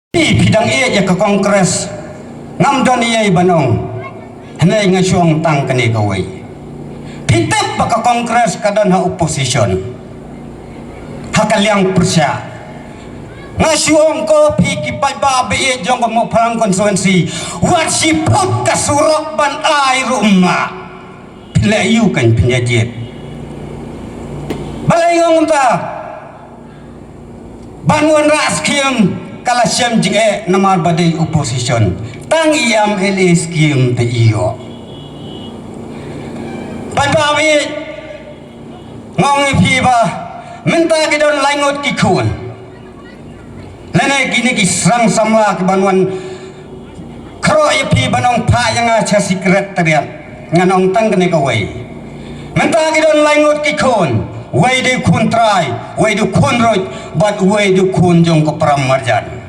Bidang ia ya ke kongres ngam don ia banong henai ngasuang tang kene kawai pitep baka kongres kadon ha opposition hakaliang persya ngasuang ko piki ba be jong mo perang konstituensi wat si put kasurok ban ai rumah pilayu kan penyajet balai ngong ta bangun ras kiem kala syam jige namar badai opposition tang iam ele skim te iyo babawi ngong pi ba minta ke don laingot ki khun lene kini ki sang samla ke banwan kro ye pi banong pha yang a cha sekretariat nganong tang kene ka wei minta ke don laingot ki khun wei de khun trai wei de khun roi but wei de khun jong ko pramarjan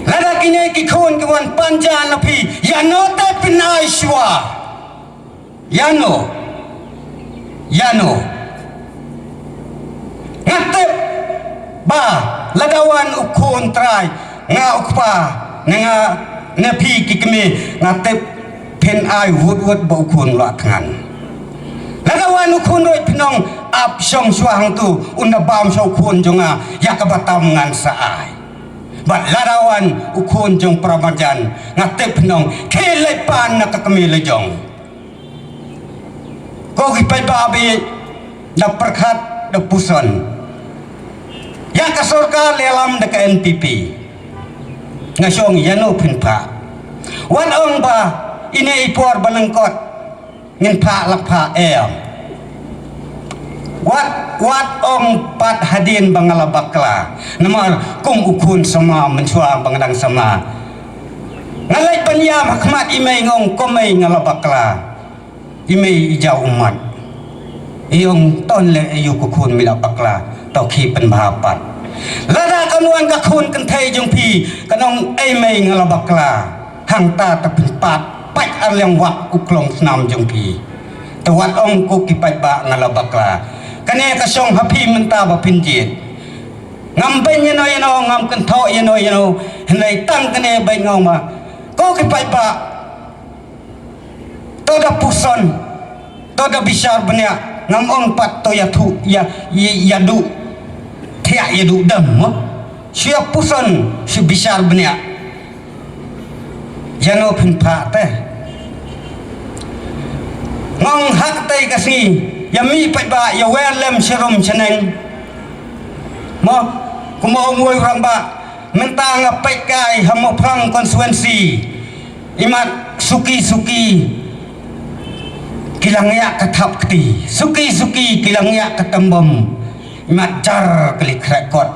lada kini ki khun ke wan panjan lapi yano ta pinai shwa yano ngate ba ladawan ukun trai nga ukpa nga napi ki kemi ngate pen ai wud ba ukun la thangan ladawan ukun roi pinong ap song swang tu una bam so kun jonga yakabatam ngan saai bat ladawan ukun jong pramarjan ngate pinong kele pan na kakami lejong ko ki pai babi da perkhat da puson yang ke surga lelam da ke NPP ngasong yano pinpa wan ong ba ini ipor balengkot ngin pa lakpa wat ong pat hadin bangala bakla namar kum ukun sama mensuang bangadang sama ngalai panyam hakmat imei ngong komei ngala bakla imei ijau umat iyong ton le ayu kukun mila bakla tau ki pen bahapat lada kanuan kakun kentai jong pi kanong imei ngala bakla hang ta tapin pat pat arleng wak uklong senam jong pi tawat ong ku kipai ba ngala bakla kane kasong hapi menta ba pinjit ngamben yano ngam kentho yano henai tang kane bai ngau ma ko kipai ba to da puson to da bisar benya ngam ong pat to ya thu ya du thia ya du dam mo sia puson si bisar benya yano pin pa te ngong hak tai kasi yami pai ba ya welem serum cheneng mo kumo ngoi rang ba mentang pai kai hamo prang konstituensi imat suki kilang ya kathap kti suki kilang ya katambam imat jar klik rekod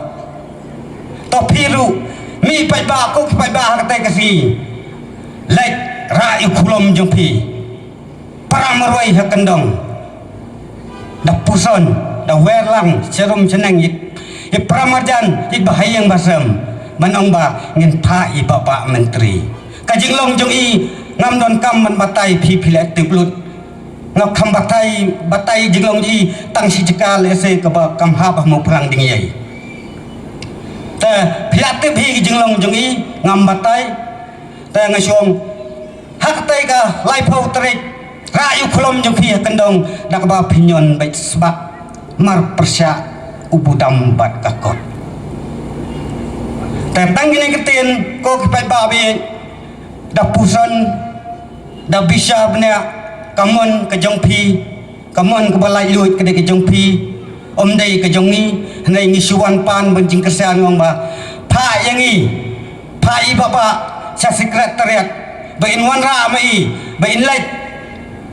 to piru mi pai ba ko pai ba hak tai kasi lek ra ikulom jompi paramroi hakandong da puson da werlang serum seneng i pramarjan i bahayang basam manong ba ngin pa i bapa menteri kajinglong jong i ngam don kam man batai phi philek tiblut ngak kham batai jinglong i tang si jekal ese ka ba kam ha ba mo prang ding yai ta philak te phi jinglong jong i ngam batai ta ngasong hak tai ka lai phau trek rayu kolom jong pi kendong dak ba pinyon baik sebab mar persya ubudam bat kakot tentang gini ketin ko kipai babi da puson da bisa benya kamon ke jong pi kamon ke balai luit ke de jong pi om dei ke jong ni nei ngi suwan pan benjing kesan ngong ba pha yang i pha i bapa sa sekretariat bain wan ra mai bain lai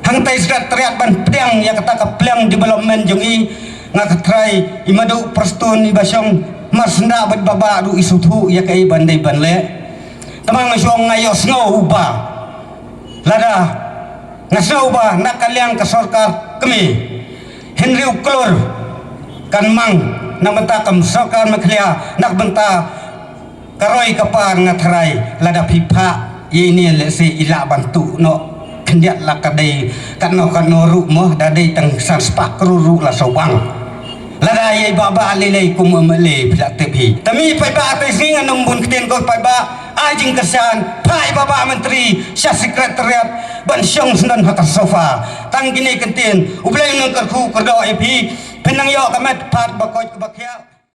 hang tai sekretariat ban pliang ya kata ka pliang development jong i ngakatrai imadu perstun ibasong marsenda bat baba du isuthu ya kai bandai banle tamang ngasong ngayos ngau ba lada ngasau ba nakaliang ka sarkar kami Henry Uklor kan mang namata kam sarkar maklia nak benta karoi kapar ngatrai lada pipa ini lesi ila bantu no kendiat lakadai kano ru mo dadai tang san spak ruru la sawang Ladai baba lelai kumamale pilak tepi. Tami pai ba te singa nombun keten ko pai ba ajing kesan pai baba menteri syah sekretariat ban syong senan hatas sofa. Tang gini kenten ublai nang kerku kerdo epi penang yo kamat pat bakoj bakya.